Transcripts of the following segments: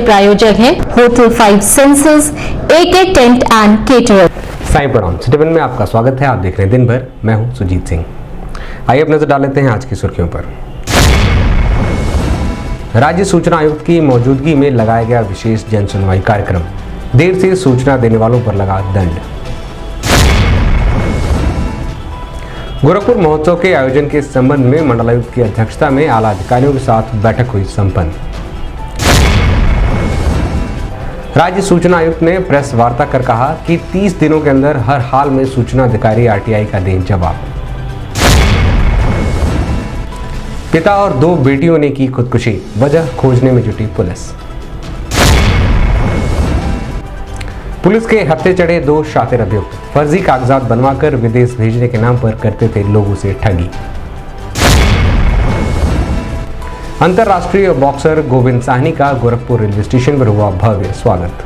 प्रायोजक हैं hotel 5 senses, AK tent and caterer. Sai प्रणाम। सिटीवन में आपका स्वागत है। आप देख रहे हैं दिन भर। मैं हूं सुजीत सिंह। आइए अब नजर डाल लेते हैं आज की सुर्खियों पर। राज्य सूचना आयुक्त की मौजूदगी में लगाया गया विशेष जन सुनवाई कार्यक्रम। देर से सूचना देने वालों पर लगा दंड। गोरखपुर महोत्सव के आयोजन के संबंध में मंडलायुक्त की अध्यक्षता में आला अधिकारियों के साथ बैठक हुई संपन्न। राज्य सूचना आयुक्त ने प्रेस वार्ता कर कहा कि 30 दिनों के अंदर हर हाल में सूचना अधिकारी RTI का दें जवाब। पिता और 2 बेटियों ने की खुदकुशी, वजह खोजने में जुटी पुलिस। पुलिस के हत्थे चढ़े 2 शातिर अभियुक्त, फर्जी कागजात बनवाकर विदेश भेजने के नाम पर करते थे लोगों से ठगी। अंतर्राष्ट्रीय बॉक्सर गोविंद साहनी का गोरखपुर रेलवे स्टेशन पर हुआ भव्य स्वागत।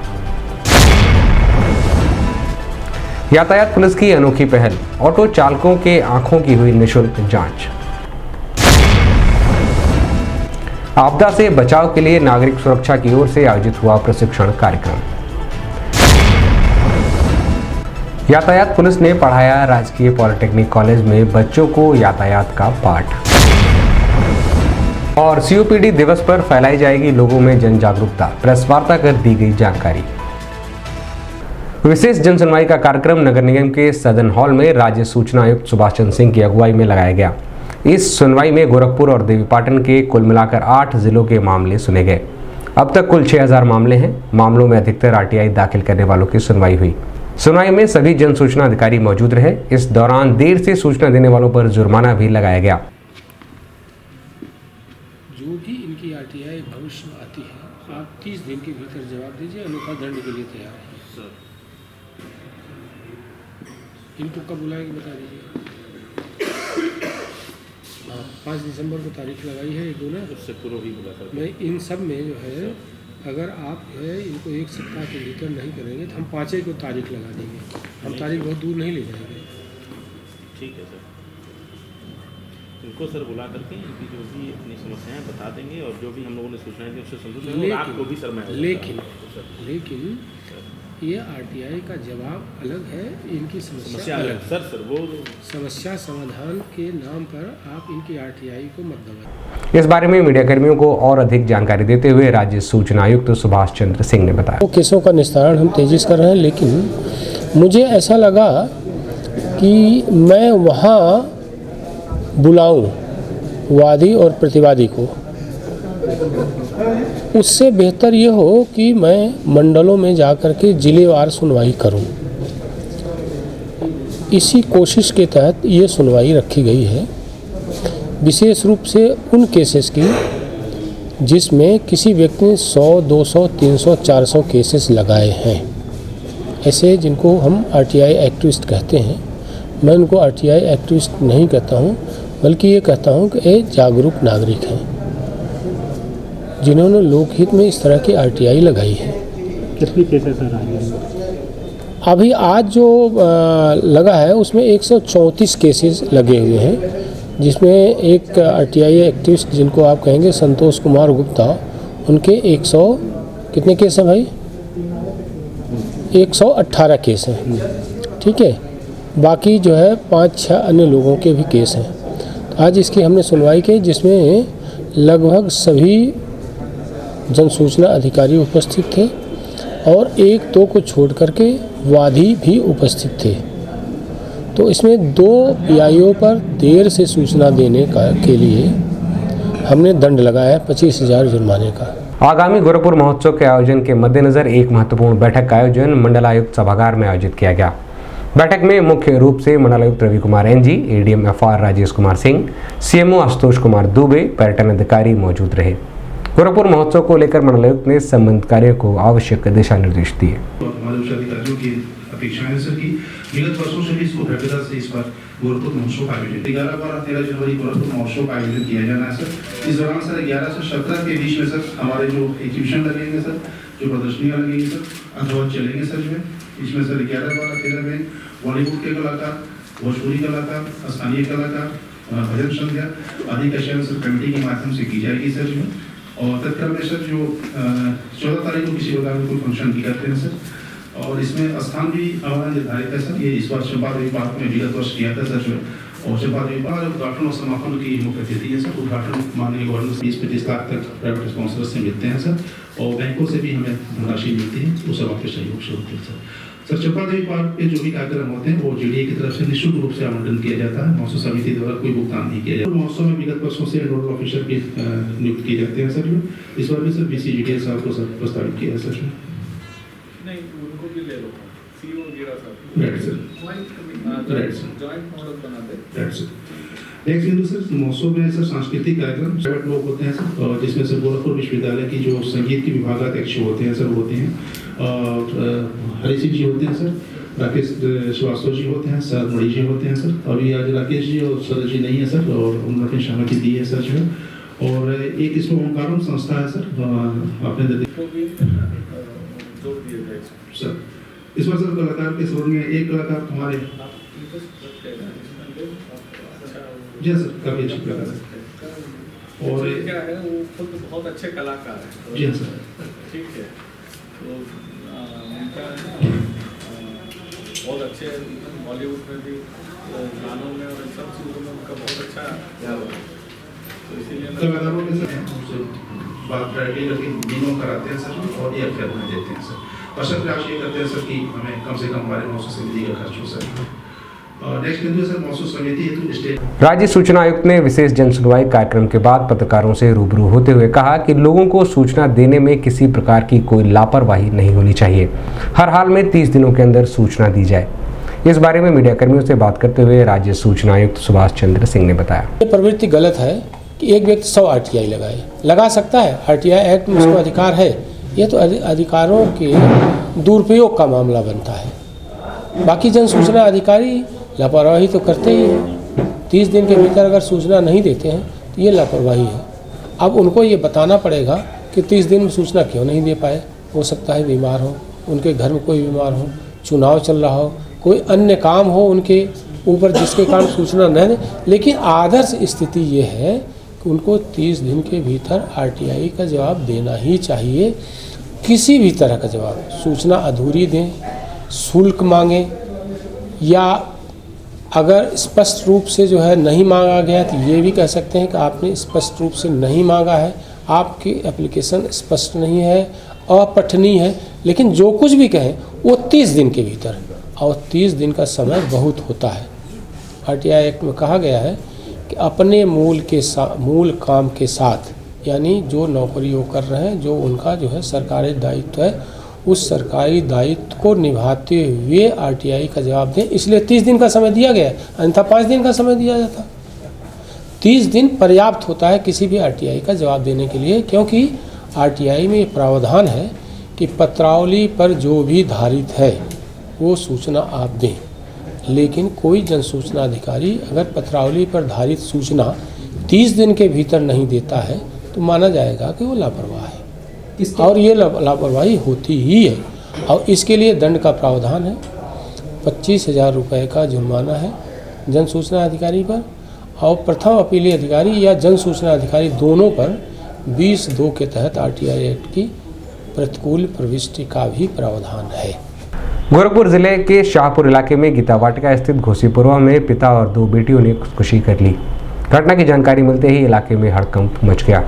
यातायात पुलिस की अनोखी पहल, ऑटो चालकों के आंखों की हुई निःशुल्क जांच। आपदा से बचाव के लिए नागरिक सुरक्षा की ओर से आयोजित हुआ प्रशिक्षण कार्यक्रम। यातायात पुलिस ने पढ़ाया राजकीय पॉलिटेक्निक कॉलेज में बच्चों को यातायात का पाठ। और COPD दिवस पर फैलाई जाएगी लोगों में जन जागरूकता, प्रेस वार्ता कर दी गई जानकारी। विशेष जन सुनवाई का कार्यक्रम नगर निगम के सदन हॉल में राज्य सूचना आयुक्त सुभाष चंद्र सिंह की अगुवाई में लगाया गया। इस सुनवाई में गोरखपुर और देवीपाटन के कुल मिलाकर 8 जिलों के मामले सुने गए। अब तक कुल 6000 मामले हैं। मामलों में अधिकतर RTI दाखिल करने वालों की सुनवाई हुई। सुनवाई में सभी जन सूचना अधिकारी मौजूद रहे। इस दौरान देर से सूचना देने वालों पर जुर्माना भी लगाया गया। जो भी इनकी RTI भविष्य में आती है, आप 30 दिन के भीतर जवाब दीजिए, अन्यथा दंड के लिए तैयार है सर। इनको कब बुलाएंगे बता दीजिए। 5 दिसंबर को तारीख लगाई है, एक दो ने उससे पूर्व ही बुला कर मैं इन सब में जो है, अगर आप है इनको 1 सप्ताह के भीतर नहीं करेंगे तो हम 5 को तारीख लगा देंगे। हम तारीख बहुत दूर नहीं ले जाएंगे। ठीक है सर, इनको सर बुला करके इनकी जो भी अपनी समस्याएं बता देंगे और जो भी हम लोगों ने सूचनाएं दी उससे संतुष्ट होंगे। आपको भी सर मैं लेकिन ये RTI का जवाब अलग है, इनकी समस्या अलग है। सर वो समस्या समाधान के नाम पर आप इनकी RTI को मत दबाएं। इस बारे में मीडिया कर्मियों को और अधिक जानकारी देते हुए राज्य सूचना आयुक्त सुभाष चंद्र सिंह ने बताया, वो केसों का निस्तारण हम तेजी से कर रहे हैं, लेकिन मुझे ऐसा लगा कि मैं वहाँ बुलाऊं वादी और प्रतिवादी को, उससे बेहतर ये हो कि मैं मंडलों में जाकर के जिलेवार सुनवाई करूं। इसी कोशिश के तहत ये सुनवाई रखी गई है, विशेष रूप से उन केसेस की जिसमें किसी व्यक्ति ने 100, 200, 300, 400 केसेस लगाए हैं। ऐसे जिनको हम RTI एक्टिविस्ट कहते हैं। मैं उनको RTI एक्टिविस्ट नहीं कहता हूँ, बल्कि ये कहता हूँ कि ये जागरूक नागरिक हैं जिन्होंने लोकहित में इस तरह की RTI लगाई है। कितनी केसेस हैं? अभी आज जो लगा है उसमें 134 केसेस लगे हुए हैं, जिसमें एक RTI एक्टिविस्ट जिनको आप कहेंगे संतोष कुमार गुप्ता, उनके 100 कितने केस हैं भाई? 118 केस हैं। ठीक है, बाकी जो है 5-6 अन्य लोगों के भी केस हैं। तो आज इसकी हमने सुनवाई की, जिसमें लगभग सभी जन सूचना अधिकारी उपस्थित थे और 1-2 को छोड़ करके वादी भी उपस्थित थे। तो इसमें 2 PIO पर देर से सूचना देने के लिए हमने दंड लगाया है 25,000 जुर्माने का। आगामी गोरखपुर महोत्सव के आयोजन के मद्देनजर एक महत्वपूर्ण बैठक का आयोजन मंडलायुक्त सभागार में आयोजित किया गया। बैठक में मुख्य रूप से मंडलायुक्त Ravi Kumar NG, ADM FR Rajesh Kumar Singh, CMO Ashutosh Kumar Dubey, पर्यटन अधिकारी मौजूद रहे। गोरखपुर महोत्सव को लेकर मंडलायुक्त ने संबंधित कार्यों को आवश्यक दिशा निर्देश दिए। अपेक्षाएं सर की विगत वर्षों से भी इसको भव्यता से इस पर गोरखपुर महोत्सव का आयोजन 11-12-13 जनवरी गोरखपुर महोत्सव का आयोजन किया जाना है सर। इस दौरान सर 11 से 17 के बीच में सर हमारे जो एग्जीबिशन लगेंगे सर, जो प्रदर्शनियाँ लगेंगी सर अथवा चलेंगे सर, इसमें सर 11-12-13 में बॉलीवुड के कलाकार, भोजपुरी कलाकार, स्थानीय कलाकार, भजन संध्या आदि का चयन सर कमेटी के माध्यम से की जाएगी सर। और तत्काल में सर जो 14 तारीख को किसी प्रकार में कोई फंक्शन भी करते हैं सर, और इसमें स्थान भी हमारा निर्धारित है सर। ये इस बार चंपा देवी पार्क में विगत वर्ष किया था सर जो, और चंपा देवी पार्क उद्घाटन और समापन की मुख्य तिथि है सर। उद्घाटन माननीय गवर्नर 20-25 लाख तक प्राइवेट स्पॉन्सर से मिलते हैं सर, और बैंकों से भी हमें धनराशि मिलती है, वो सब आपके सहयोग से होती है सर। सर चंपा देवी पार्क पे जो भी कार्यक्रम होते हैं वो JDA की तरफ से निःशुल्क रूप से आवंटन किया जाता है, महोत्सव समिति द्वारा कोई भुगतान नहीं किया जाता। महोत्सव में विगत वर्षों से नोडल ऑफिसर भी नियुक्त किए जाते हैं सर। इस बार भी सर BCGDL साहब को सर प्रस्तावित किया है सर। नहीं, उनको भी ले लो, CEO गिरा साहब। Right sir, right sir, joint model बना दे। Right sir. नेक्स्ट बिंदु सर, महोत्सव में सर सांस्कृतिक कार्यक्रम प्राइवेट लोग होते हैं सर, और जिसमें सर गोरखपुर विश्वविद्यालय की जो संगीत की विभागाध्यक्ष होते हैं सर होते हैं, हरि सिंह जी होते हैं सर, राकेश श्रीवास्तव जी होते हैं सर, मणि जी होते हैं सर। अभी आज राकेश जी और सर जी नहीं है सर, और उन्होंने अपनी सहमति दी है सर जो है। और एक इसमें ओंकारम संस्था है सर, आपने सर इस बार सर कलाकार के स्वर में एक कलाकार हमारे जी सर, काफी अच्छे कलाकार है, और क्या है वो खुद बहुत अच्छे कलाकार है जी सर, ठीक है। तो उनका बहुत अच्छे बॉलीवुड में भी गानों में और सब चीज़ों में उनका बहुत अच्छा ध्यान है, तो इसीलिए कलाकारों के सर बात वैरायटी करके दिनों कराते हैं सर, और ये अफेयर में देते हैं सर। बशर्ते प्रयास ये करते हैं सर कि हमें कम से कम हमारे महोत्सव समिति का खर्च हो सर। नेक्स्ट बिंदु सर, महोत्सव समिति हेतु स्टेट। राज्य सूचना आयुक्त ने विशेष जन सुनवाई कार्यक्रम के बाद पत्रकारों से रूबरू होते हुए कहा कि लोगों को सूचना देने में किसी प्रकार की कोई लापरवाही नहीं होनी चाहिए। हर हाल में 30 दिनों के अंदर सूचना दी जाए। इस बारे में मीडिया कर्मियों से बात करते हुए राज्य सूचना आयुक्त सुभाष चंद्र सिंह ने बताया, ये प्रवृत्ति गलत है कि एक व्यक्ति 100 RTI लगाए, लगा सकता है, RTI एक्ट में उसको अधिकार है। ये तो अधिकारों के दुरुपयोग का मामला बनता है। बाकी जन सूचना अधिकारी लापरवाही तो करते ही हैं। 30 दिन के भीतर अगर सूचना नहीं देते हैं तो ये लापरवाही है। अब उनको ये बताना पड़ेगा कि 30 दिन में सूचना क्यों नहीं दे पाए। हो सकता है बीमार हो, उनके घर में कोई बीमार हो, चुनाव चल रहा हो, कोई अन्य काम हो उनके ऊपर जिसके कारण सूचना न दें। लेकिन आदर्श स्थिति ये है कि उनको 30 दिन के भीतर RTI का जवाब देना ही चाहिए। किसी भी तरह का जवाब, सूचना अधूरी दें, शुल्क मांगें, या अगर स्पष्ट रूप से जो है नहीं मांगा गया तो ये भी कह सकते हैं कि आपने स्पष्ट रूप से नहीं मांगा है, आपकी एप्लीकेशन स्पष्ट नहीं है, अपठनीय है। लेकिन जो कुछ भी कहें वो 30 दिन के भीतर, और 30 दिन का समय बहुत होता है। RTI एक्ट में कहा गया है कि अपने मूल काम के साथ, यानी जो नौकरी वो कर रहे हैं, जो उनका जो है सरकारी दायित्व है, उस सरकारी दायित्व को निभाते हुए RTI का जवाब दें। इसलिए 30 दिन का समय दिया गया है, अन्यथा 5 दिन का समय दिया जाता। 30 दिन पर्याप्त होता है किसी भी RTI का जवाब देने के लिए, क्योंकि RTI में प्रावधान है कि पत्रावली पर जो भी धारित है वो सूचना आप दें। लेकिन कोई जन सूचना अधिकारी अगर पत्रावली पर धारित सूचना 30 दिन के भीतर नहीं देता है तो माना जाएगा कि वो लापरवाह है, और ये लापरवाही होती ही है। और इसके लिए दंड का प्रावधान है, 25,000 रुपये का जुर्माना है जन सूचना अधिकारी पर, और प्रथम अपीली अधिकारी या जन सूचना अधिकारी दोनों पर 20(2) के तहत RTI एक्ट की प्रतिकूल प्रविष्टि का भी प्रावधान है। गोरखपुर जिले के शाहपुर इलाके में गीता वाटिका स्थित घोसीपुरवा में पिता और 2 बेटियों ने खुदकुशी कर ली। घटना की जानकारी मिलते ही इलाके में हड़कंप मच गया।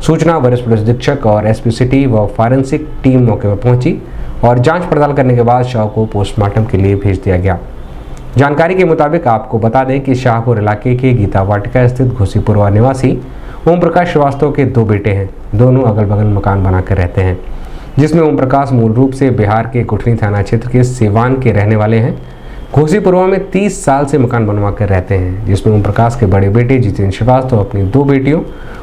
सूचना वरिष्ठ पुलिस अधीक्षक और SP सिटी व फॉरेंसिक टीम मौके पर पहुंची और जांच पड़ताल करने के बाद शव को पोस्टमार्टम के लिए भेज दिया गया। जानकारी के मुताबिक आपको बता दें कि शाहपुर इलाके के गीता वाटिका स्थित घोसीपुरवा निवासी ओम प्रकाश श्रीवास्तव के 2 बेटे हैं। दोनों अगल बगल मकान बनाकर रहते हैं, जिसमें ओम प्रकाश मूल रूप से बिहार के कुटनी थाना क्षेत्र के सिवान के रहने वाले हैं। घोसीपुरवा में 30 साल से मकान बनवा कर रहते हैं, जिसमें ओम प्रकाश के बड़े बेटे जितेंद्र श्रीवास्तव अपनी 2 बेटियों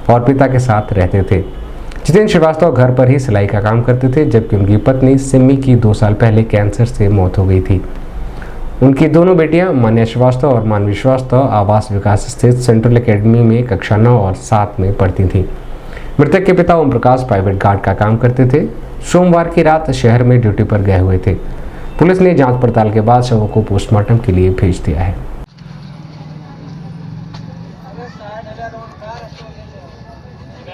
और पिता के साथ रहते थे। जितेंद्र श्रीवास्तव घर पर ही सिलाई का काम करते थे, जबकि उनकी पत्नी सिम्मी की 2 साल पहले कैंसर से मौत हो गई थी। उनकी दोनों बेटियां मान्या श्रीवास्तव और मानवी श्रीवास्तव आवास विकास स्थित सेंट्रल एकेडमी में कक्षा 9 और 7 में पढ़ती थी। मृतक के पिता ओम प्रकाश प्राइवेट गार्ड का काम करते थे। सोमवार की रात शहर में ड्यूटी पर गए हुए थे। पुलिस ने जांच पड़ताल के बाद शवों को पोस्टमार्टम के लिए भेज दिया है। सुबह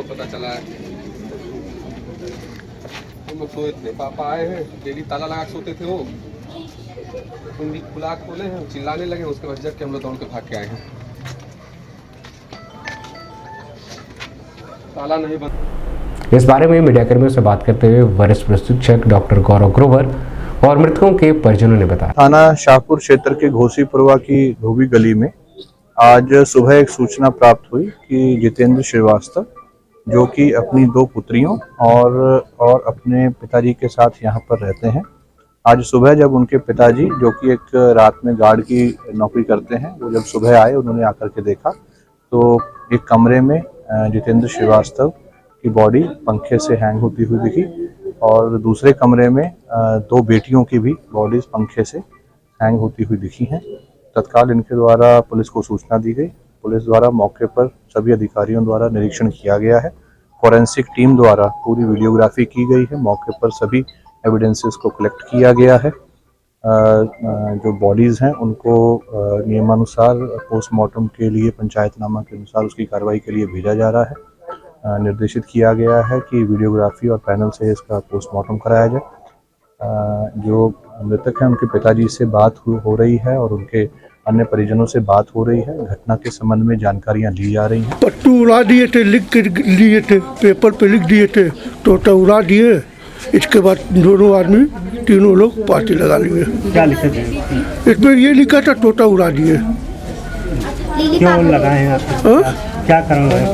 पता चला है हम लोग सोए थे, पापा आए हैं, डेली ताला लगा के सोते थे वो, कुंडी खुला खोले हैं, चिल्लाने लगे, उसके बाद जग के हम लोग दौड़ के भाग के आए हैं, ताला नहीं बंद। इस बारे में मीडियाकर्मियों से बात करते हुए वरिष्ठ प्रशिक्षक डॉक्टर गौरव ग्रोवर और मृतकों के परिजनों ने बताया। थाना शाहपुर क्षेत्र के घोसीपुरवा की धोबी गली में आज सुबह एक सूचना प्राप्त हुई कि जितेंद्र श्रीवास्तव, जो कि अपनी 2 पुत्रियों और अपने पिताजी के साथ यहाँ पर रहते हैं, आज सुबह जब उनके पिताजी, जो कि एक रात में गार्ड की नौकरी करते हैं, वो जब सुबह आए, उन्होंने आकर के देखा तो एक कमरे में जितेंद्र श्रीवास्तव की बॉडी पंखे से हैंग होती हुई दिखी और दूसरे कमरे में 2 बेटियों की भी बॉडीज पंखे से हैंग होती हुई दिखी हैं। तत्काल इनके द्वारा पुलिस को सूचना दी गई। पुलिस द्वारा मौके पर सभी अधिकारियों द्वारा निरीक्षण किया गया है। फॉरेंसिक टीम द्वारा पूरी वीडियोग्राफी की गई है। मौके पर सभी एविडेंसेस को कलेक्ट किया गया है। जो बॉडीज़ हैं उनको नियमानुसार पोस्टमार्टम के लिए पंचायतनामा के अनुसार उसकी कार्रवाई के लिए भेजा जा रहा है। निर्देशित किया गया है कि वीडियोग्राफी और पैनल से इसका पोस्टमार्टम कराया जाए। जो मृतक हैं उनके पिताजी से बात हो रही है और उनके अन्य परिजनों से बात हो रही है। घटना के संबंध में जानकारियां ली जा रही हैं। पट्टू उड़ा दिए थे, लिख के लिए थे, पेपर पे लिख दिए थे, टोटा उड़ा दिए। इसके बाद दोनों आदमी, तीनों लोग पार्टी लगा लिए। क्या लिखे थे? इसमें ये लिखा था टोटा उड़ा दिए। क्यों लगाए हैं आप? क्या कारण है?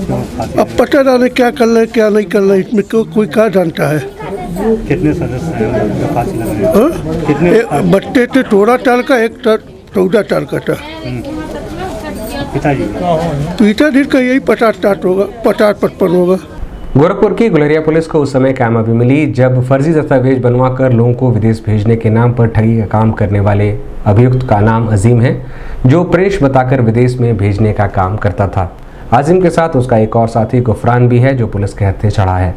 अब पता ना क्या कर रहे क्या नहीं कर रहे, इसमें कोई क्या जानता है। कितने सदस्य हैं फांसी लगाए? कितने बट्टे थे? 13 साल का, एक 14 साल का था। पिताजी का यही 50-60 होगा, 50-55 होगा। गोरखपुर की गुलरिया पुलिस को उस समय कामयाबी मिली जब फर्जी दस्तावेज बनवाकर लोगों को विदेश भेजने के नाम पर ठगी का काम करने वाले अभियुक्त का नाम अजीम है, जो प्रेष बताकर विदेश में भेजने का काम करता था। अजीम के साथ उसका एक और साथी गुफरान भी है, जो पुलिस के हत्थे चढ़ा है।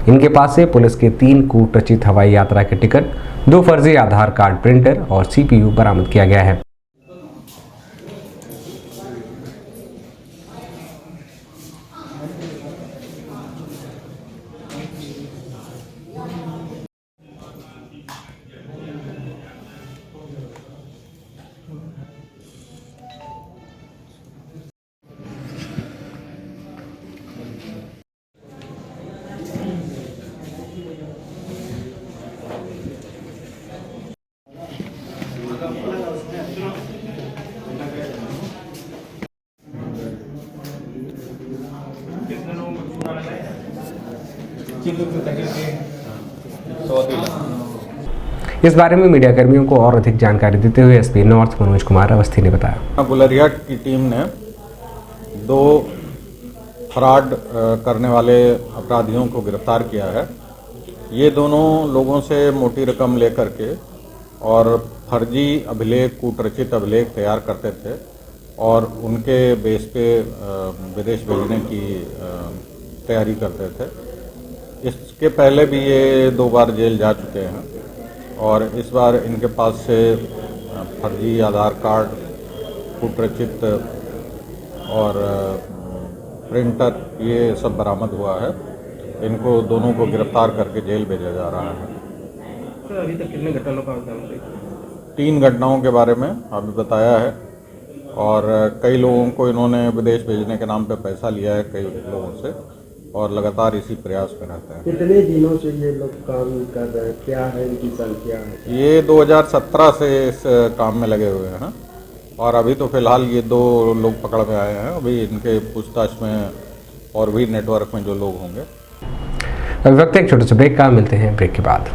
इनके पास से पुलिस के 3 कूटरचित हवाई यात्रा के टिकट, 2 फर्जी आधार कार्ड प्रिंटर और CPU बरामद किया गया है। इस बारे में मीडिया कर्मियों को और अधिक जानकारी देते हुए SP नॉर्थ मनोज कुमार अवस्थी ने बताया। गुलरिया की टीम ने 2 फ्रॉड करने वाले अपराधियों को गिरफ्तार किया है। ये दोनों लोगों से मोटी रकम लेकर के और फर्जी अभिलेख, कूटरचित अभिलेख तैयार करते थे और उनके बेस पे विदेश भेजने की तैयारी करते थे। इसके पहले भी ये 2 बार जेल जा चुके हैं और इस बार इनके पास से फर्जी आधार कार्ड, कूटरचित और प्रिंटर ये सब बरामद हुआ है। इनको दोनों को गिरफ्तार करके जेल भेजा जा रहा है। सर, अभी तक कितने घटनाओं का अंजाम दिया? 3 घटनाओं के बारे में अभी बताया है और कई लोगों को इन्होंने विदेश भेजने के नाम पे पैसा लिया है कई लोगों से और लगातार इसी प्रयास में रहते हैं। कितने दिनों से ये लोग काम कर रहे हैं? क्या है इनकी संख्या है? ये 2017 से इस काम में लगे हुए हैं और अभी तो फिलहाल ये 2 लोग पकड़ में आए हैं। अभी इनके पूछताछ में और भी नेटवर्क में जो लोग होंगे। अभी वक्त एक छोटे से ब्रेक का, मिलते हैं ब्रेक के बाद।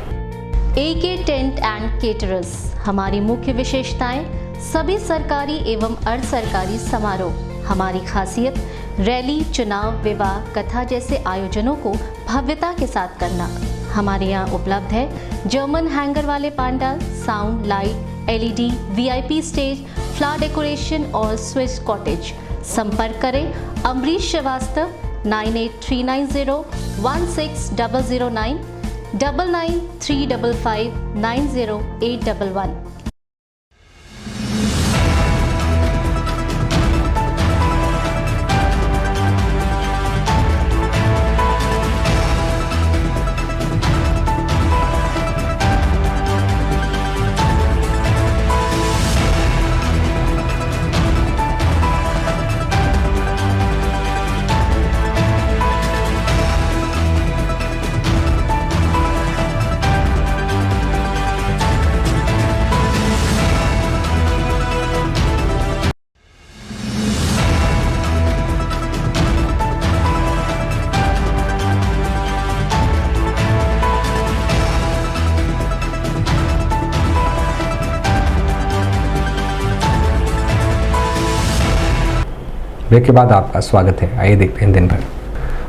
AK टेंट एंड केटरर्स, हमारी मुख्य विशेषताएं सभी सरकारी एवं अर्ध सरकारी समारोह। हमारी खासियत रैली, चुनाव, विवाह, कथा जैसे आयोजनों को भव्यता के साथ करना। हमारे यहाँ उपलब्ध है जर्मन हैंगर वाले pandal, sound, light, LED, VIP stage, flower decoration और स्विस कॉटेज। संपर्क करें अमरीश श्रीवास्तव 9839016009 9935590811। ब्रेक के बाद आपका स्वागत है। आइए देखते हैं दिन भर।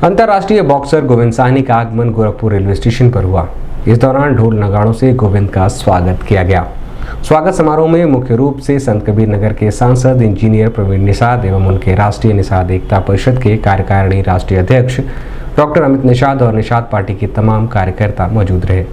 अंतर्राष्ट्रीय बॉक्सर गोविंद साहनी का आगमन गोरखपुर रेलवे स्टेशन पर हुआ। इस दौरान ढोल नगाड़ों से गोविंद का स्वागत किया गया। स्वागत समारोह में मुख्य रूप से संत कबीर नगर के सांसद इंजीनियर प्रवीण निषाद एवं उनके राष्ट्रीय निषाद एकता परिषद के कार्यकारिणी राष्ट्रीय अध्यक्ष डॉक्टर अमित निषाद और निषाद पार्टी के तमाम कार्यकर्ता मौजूद रहे।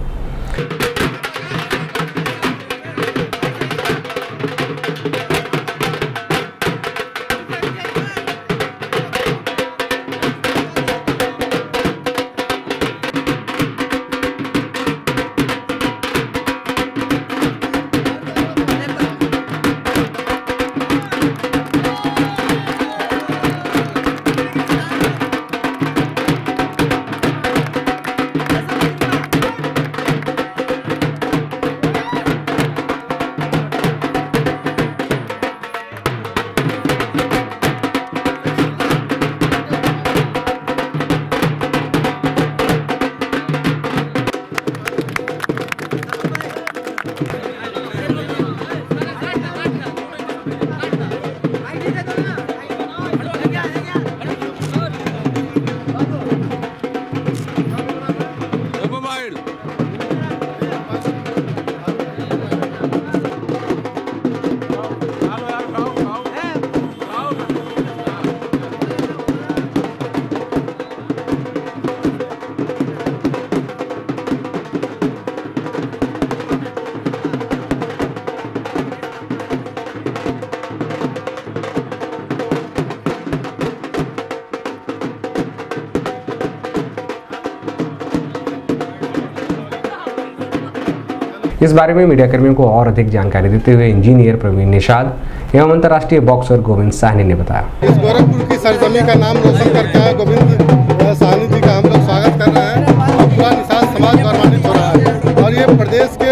इस बारे में मीडिया कर्मियों को और अधिक जानकारी देते हुए इंजीनियर प्रवीण निषाद एवं अंतर्राष्ट्रीय बॉक्सर गोविंद साहनी ने बताया। इस गोरखपुर की सरजमी का नाम रोशन करके आए गोविंद साहनी जी का हम लोग स्वागत कर रहे हैं और पूरा निषाद समाज गौरवान्वित हो रहा है। और ये प्रदेश के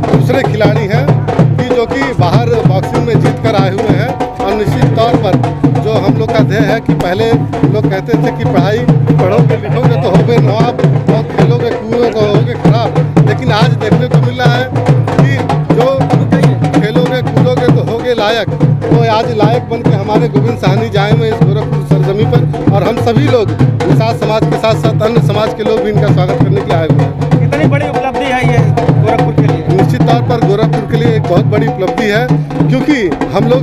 दूसरे खिलाड़ी हैं कि जो कि बाहर बॉक्सिंग में जीत कर आए हुए हैं। और निश्चित तौर पर जो हम लोग का ध्येय है कि पहले लोग कहते थे कि पढ़ाई पढ़ोगे लिखोगे तो होगे नवाब और खेलोगे कूदोगे तो होगे खराब, लेकिन आज देखने को मिल रहा है कि जो खेलोगे कूदोगे तो होगे लायक। तो आज लायक बन के हमारे गोविंद साहनी जाए में इस गोरखपुर सरजमी पर, और हम सभी लोग निषाद समाज के साथ साथ अन्य समाज के लोग भी इनका स्वागत करने के लिए आए हुए हैं। कितनी बड़ी उपलब्धि है ये गोरखपुर के लिए? निश्चित तौर पर गोरखपुर के लिए एक बहुत बड़ी उपलब्धि है, क्योंकि हम लोग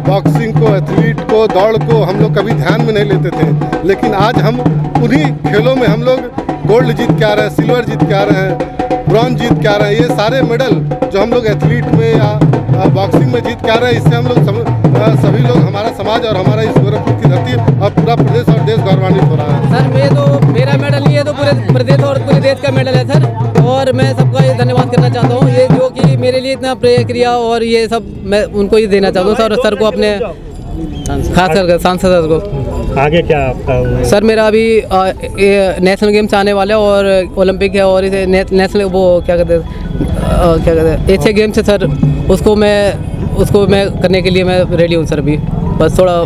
बॉक्सिंग को, एथलीट को, दौड़ को हम लोग कभी ध्यान में नहीं लेते थे, लेकिन आज हम उन्हीं खेलों में हम लोग गोल्ड जीत के आ रहे हैं, सिल्वर जीत के आ रहे हैं, ब्रॉन्ज जीत के आ रहे हैं। ये सारे मेडल जो हम लोग एथलीट में या बॉक्सिंग में जीत के आ रहे हैं, इससे हम लोग सभी लोग, हमारा समाज और हमारा इस गोरखपुर की धरती और पूरा प्रदेश और देश गौरवान्वित हो रहा है। सर मेरा मेडल नहीं है, तो पूरे प्रदेश और पूरे देश का मेडल है सर। और मैं सबका ये धन्यवाद करना चाहता हूँ, ये जो कि मेरे लिए इतना प्रेयर किया और ये सब मैं उनको ही देना चाहता हूँ सर। सर को अपने खास कर सांसद सर को। आगे क्या आपका? सर मेरा अभी नेशनल गेम्स आने वाला है और ओलंपिक है, और इसे नेशनल वो क्या कहते हैं एशिया गेम्स है सर, उसको मैं करने के लिए मैं रेडी हूँ सर। अभी बस थोड़ा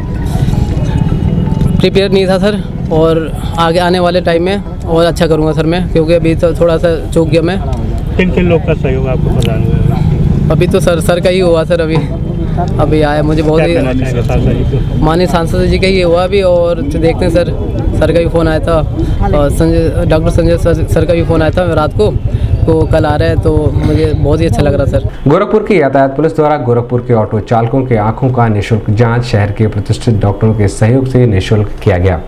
प्रिपेयर नहीं था सर, और आगे आने वाले टाइम में और अच्छा करूँगा सर मैं, क्योंकि अभी तो थोड़ा सा चूक गया मैं। किन किन लोग का सहयोग आपको प्रदान हुआ? अभी तो सर का ही हुआ सर, अभी आया मुझे बहुत ही माननीय सांसद जी का ही हुआ अभी, और देखते हैं सर का भी फ़ोन आया था, और डॉक्टर संजय सर का भी फ़ोन आया था रात को, तो कल आ रहे हैं, तो मुझे बहुत ही अच्छा लग रहा सर। गोरखपुर की यातायात पुलिस द्वारा गोरखपुर के ऑटो चालकों के आंखों का निःशुल्क जांच शहर के प्रतिष्ठित डॉक्टरों के सहयोग से निःशुल्क किया गया।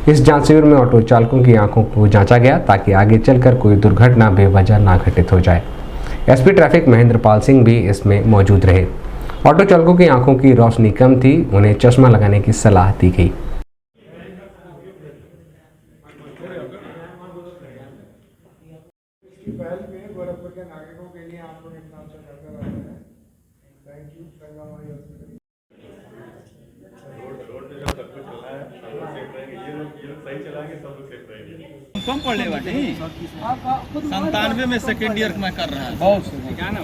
इस जांच शिविर में ऑटो चालकों की आंखों को जांचा गया ताकि आगे चलकर कोई दुर्घटना बेवजह ना घटित हो जाए। एसपी ट्रैफिक महेंद्र पाल सिंह भी इसमें मौजूद रहे। ऑटो चालकों की आंखों की रोशनी कम थी, उन्हें चश्मा लगाने की सलाह दी गई। कम पढ़ने वाले 97 में सेकेंड ईयर में कर रहा है। बहुत क्या ना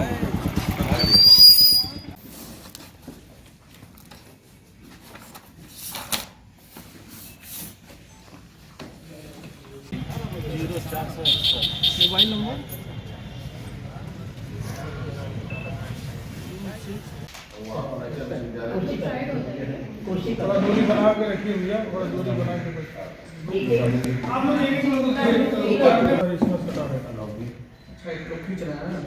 मोबाइल नंबर दूरी बना के रखिए भैया, थोड़ा दूरी बना के आप लोग एक खींच रहे हैं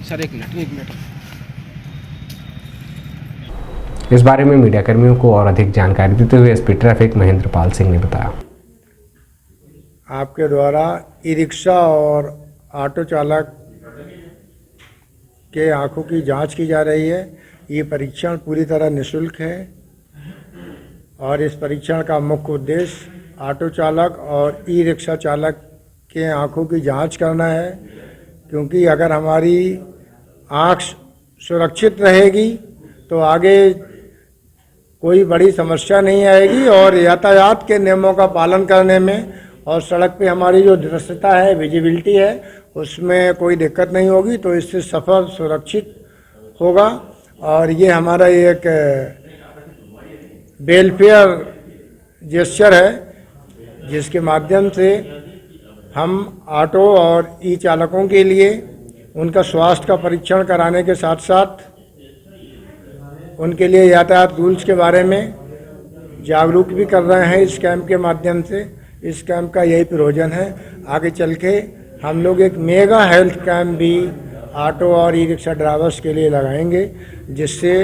सर। एक मिनट इस बारे में मीडिया कर्मियों को और अधिक जानकारी देते हुए एसपी ट्रैफिक महेंद्र पाल सिंह ने बताया। आपके द्वारा ई रिक्शा और ऑटो चालक के आंखों की जांच की जा रही है। ये परीक्षण पूरी तरह निःशुल्क है और इस परीक्षण का मुख्य उद्देश्य ऑटो चालक और ई रिक्शा चालक के आंखों की जांच करना है, क्योंकि अगर हमारी आँख सुरक्षित रहेगी तो आगे कोई बड़ी समस्या नहीं आएगी और यातायात के नियमों का पालन करने में और सड़क पे हमारी जो दृश्यता है, विजिबिलिटी है, उसमें कोई दिक्कत नहीं होगी। तो इससे सफ़र सुरक्षित होगा और ये हमारा एक वेलफेयर जेस्चर है, जिसके माध्यम से हम ऑटो और ई चालकों के लिए उनका स्वास्थ्य का परीक्षण कराने के साथ साथ उनके लिए यातायात रूल्स के बारे में जागरूक भी कर रहे हैं इस कैंप के माध्यम से। इस कैंप का यही प्रयोजन है। आगे चल के हम लोग एक मेगा हेल्थ कैंप भी ऑटो और ई रिक्शा ड्राइवर्स के लिए लगाएंगे, जिससे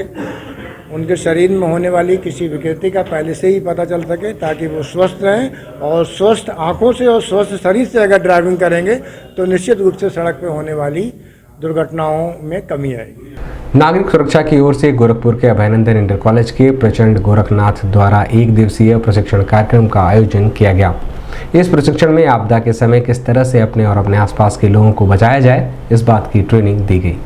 उनके शरीर में होने वाली किसी विकृति का पहले से ही पता चल सके, ताकि वो स्वस्थ रहें और स्वस्थ आँखों से और स्वस्थ शरीर से अगर ड्राइविंग करेंगे तो निश्चित रूप से सड़क पर होने वाली दुर्घटनाओं में कमी आएगी। नागरिक सुरक्षा की ओर से गोरखपुर के अभयनंदन इंटर कॉलेज के प्रचंड गोरखनाथ द्वारा 1 दिवसीय प्रशिक्षण कार्यक्रम का आयोजन किया गया। इस प्रशिक्षण में आपदा के समय किस तरह से अपने और अपने आसपास के लोगों को बचाया जाए, इस बात की ट्रेनिंग दी गई।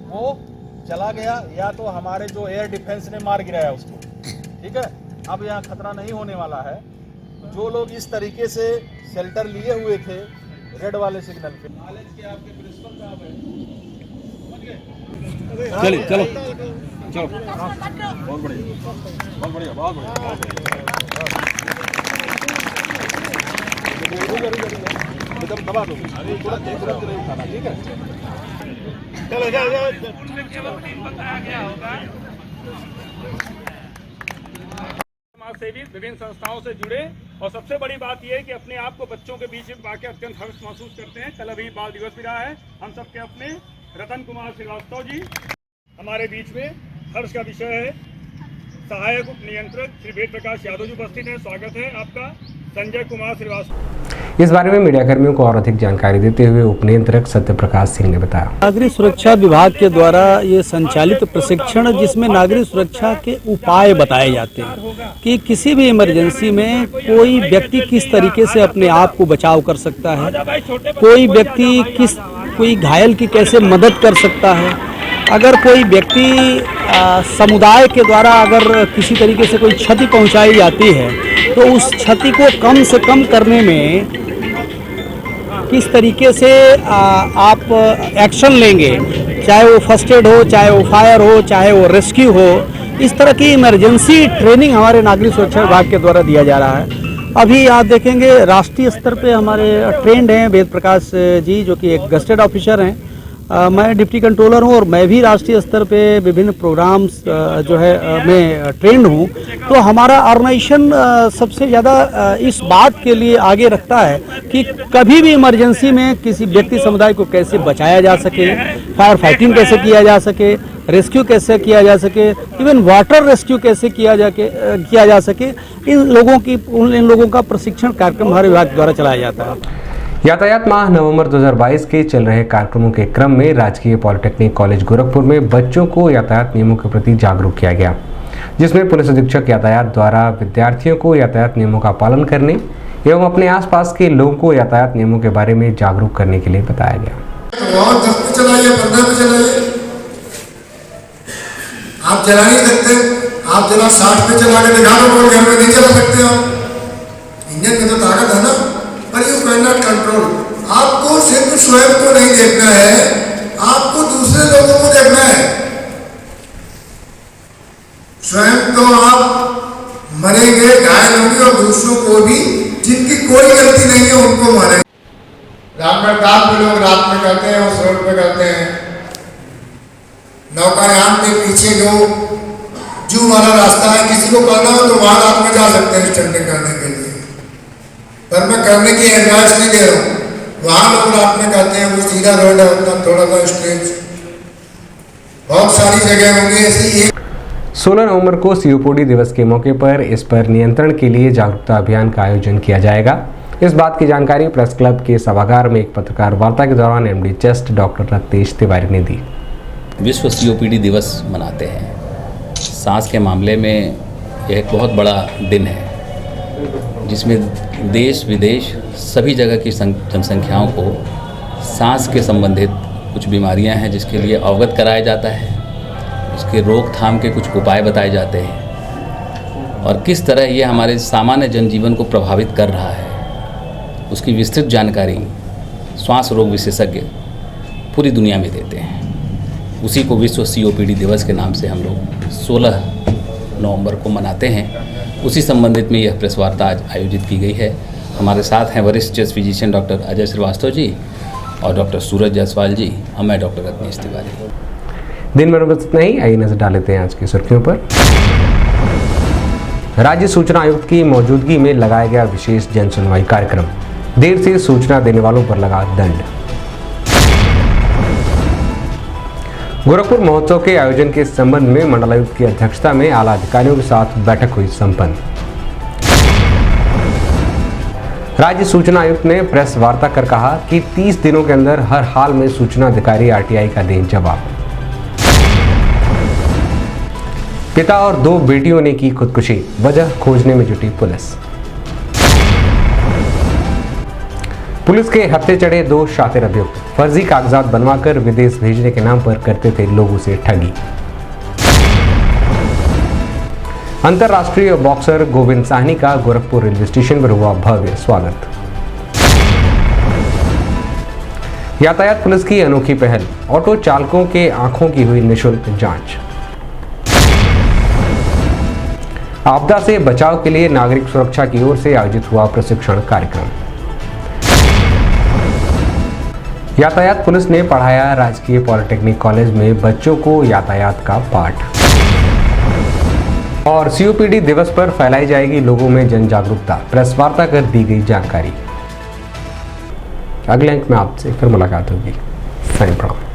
वो चला गया या तो हमारे जो एयर डिफेंस ने मार गिराया उसको, ठीक है। अब यहाँ खतरा नहीं होने वाला है। जो लोग इस तरीके से शेल्टर लिए हुए थे रेड वाले सिग्नल पे, कॉलेज के आपके प्रिंसिपल साहब हैं, समझ गए? चलिए चलो चलो, बहुत बढ़िया बहुत बढ़िया बहुत बढ़िया। एकदम दबा दो, तुरंत नहीं उठाना, ठीक है। चलो सेवी विभिन्न संस्थाओं से जुड़े और सबसे बड़ी बात यह है कि अपने आप को बच्चों के बीच में पाकर अत्यंत हर्ष महसूस करते हैं। कल अभी बाल दिवस भी रहा है। हम सबके अपने रतन कुमार श्रीवास्तव जी हमारे बीच में हर्ष का विषय है। सहायक उप नियंत्रक श्री वेद प्रकाश यादव जी उपस्थित हैं। स्वागत है आपका। संजय कुमार श्रीवास्तव। इस बारे में मीडिया कर्मियों को और अधिक जानकारी देते हुए उप नियंत्रक सत्य प्रकाश सिंह ने बताया। नागरिक सुरक्षा विभाग के द्वारा ये संचालित प्रशिक्षण, जिसमें नागरिक सुरक्षा के उपाय बताए जाते हैं कि किसी भी इमरजेंसी में कोई व्यक्ति किस तरीके से अपने आप को बचाव कर सकता है, कोई व्यक्ति किस कोई घायल की कैसे मदद कर सकता है। अगर कोई व्यक्ति समुदाय के द्वारा अगर किसी तरीके से कोई क्षति पहुंचाई जाती है तो उस क्षति को कम से कम करने में किस तरीके से आप एक्शन लेंगे, चाहे वो फर्स्ट एड हो, चाहे वो फायर हो, चाहे वो रेस्क्यू हो, इस तरह की इमरजेंसी ट्रेनिंग हमारे नागरिक सुरक्षा विभाग के द्वारा दिया जा रहा है। अभी आप देखेंगे राष्ट्रीय स्तर पे हमारे ट्रेंड हैं वेद प्रकाश जी, जो कि एक गस्टेड ऑफिसर हैं। मैं डिप्टी कंट्रोलर हूं और मैं भी राष्ट्रीय स्तर पे विभिन्न प्रोग्राम्स जो है मैं ट्रेंड हूं। तो हमारा ऑर्गेनाइजेशन सबसे ज़्यादा इस बात के लिए आगे रखता है कि कभी भी इमरजेंसी में किसी व्यक्ति समुदाय को कैसे बचाया जा सके, फायर फाइटिंग कैसे किया जा सके, रेस्क्यू कैसे किया जा सके, इवन वाटर रेस्क्यू कैसे किया जा सके, इन लोगों का प्रशिक्षण कार्यक्रम हमारे विभाग द्वारा चलाया जाता है। यातायात माह नवंबर 2022 के चल रहे कार्यक्रमों के क्रम में राजकीय पॉलिटेक्निक कॉलेज गोरखपुर में बच्चों को यातायात नियमों के प्रति जागरूक किया गया, जिसमें पुलिस अधीक्षक यातायात द्वारा विद्यार्थियों को यातायात नियमों का पालन करने एवं अपने आसपास के लोगों को यातायात नियमों के बारे में जागरूक करने के लिए बताया गया। आप चला नहीं सकते, आप चला 60 पे चला के दिखा दो, घर में नहीं चला सकते हो। इंजन में तो ताकत है ना, पर यू कैन नॉट कंट्रोल। आपको सिर्फ स्वयं को नहीं देखना है, आपको दूसरे लोगों को देखना है। स्वयं तो आप मरेंगे, घायल होंगे और दूसरों को भी जिनकी कोई गलती नहीं है उनको मारेंगे। रात में लोग रात में करते हैं, उस रोड पे करते हैं। नौकायान के पीछे जो जू वाला रास्ता है, किसी को करना हो तो वहां रात में जा सकते हैं स्टंटिंग करने के लिए, पर मैं करने की एडवाइस नहीं दे रहा हूँ। वहां लोग रात में करते हैं, वो सीधा रोड है, उतना थोड़ा सा स्ट्रेच, बहुत सारी जगह होंगी ऐसी। 16 नवंबर को COPD दिवस के मौके पर इस पर नियंत्रण के लिए जागरूकता अभियान का आयोजन किया जाएगा। इस बात की जानकारी प्रेस क्लब के सभागार में एक पत्रकार वार्ता के दौरान MD चेस्ट डॉक्टर रत्तेश तिवारी ने दी। विश्व COPD दिवस मनाते हैं। सांस के मामले में यह एक बहुत बड़ा दिन है, जिसमें देश विदेश सभी जगह की जनसंख्याओं को सांस के संबंधित कुछ बीमारियां हैं जिसके लिए अवगत कराया जाता है, उसके रोकथाम के कुछ उपाय बताए जाते हैं और किस तरह ये हमारे सामान्य जनजीवन को प्रभावित कर रहा है, उसकी विस्तृत जानकारी श्वास रोग विशेषज्ञ पूरी दुनिया में देते हैं। उसी को विश्व COPD दिवस के नाम से हम लोग 16 नवंबर को मनाते हैं। उसी संबंधित में यह प्रेस वार्ता आज आयोजित की गई है। हमारे साथ हैं वरिष्ठ chest physician doctor Ajay Srivastava ji और डॉक्टर सूरज जायसवाल जी, और मैं डॉक्टर रत्नेश तिवारी। दिन में बस इतना ही। आइए नजर डाल लेते हैं आज की सुर्खियों पर। राज्य सूचना आयुक्त की मौजूदगी में लगाया गया विशेष जन सुनवाई कार्यक्रम, देर से सूचना देने वालों पर लगा दंड। गोरखपुर महोत्सव के आयोजन के संबंध में मंडलायुक्त की अध्यक्षता में आला अधिकारियों के साथ बैठक हुई संपन्न। राज्य सूचना आयुक्त ने प्रेस वार्ता कर कहा कि 30 दिनों के अंदर हर हाल में सूचना अधिकारी RTI का दें जवाब। पिता और 2 बेटियों ने की खुदकुशी, वजह खोजने में जुटी पुलिस। पुलिस के हत्थे चढ़े 2 शातिर अभियुक्त, फर्जी कागजात बनवाकर विदेश भेजने के नाम पर करते थे लोगों से ठगी। अंतर्राष्ट्रीय बॉक्सर गोविंद साहनी का गोरखपुर रेलवे स्टेशन पर हुआ भव्य स्वागत। यातायात पुलिस की अनोखी पहल, ऑटो चालकों के आंखों की हुई निःशुल्क जांच। आपदा से बचाव के लिए नागरिक सुरक्षा की ओर से आयोजित हुआ प्रशिक्षण कार्यक्रम। यातायात पुलिस ने पढ़ाया राजकीय पॉलिटेक्निक कॉलेज में बच्चों को यातायात का पाठ। और COPD दिवस पर फैलाई जाएगी लोगों में जन जागरूकता, प्रेस वार्ता कर दी गई जानकारी। अगले अंक में आपसे फिर मुलाकात होगी। साइन प्रणाम।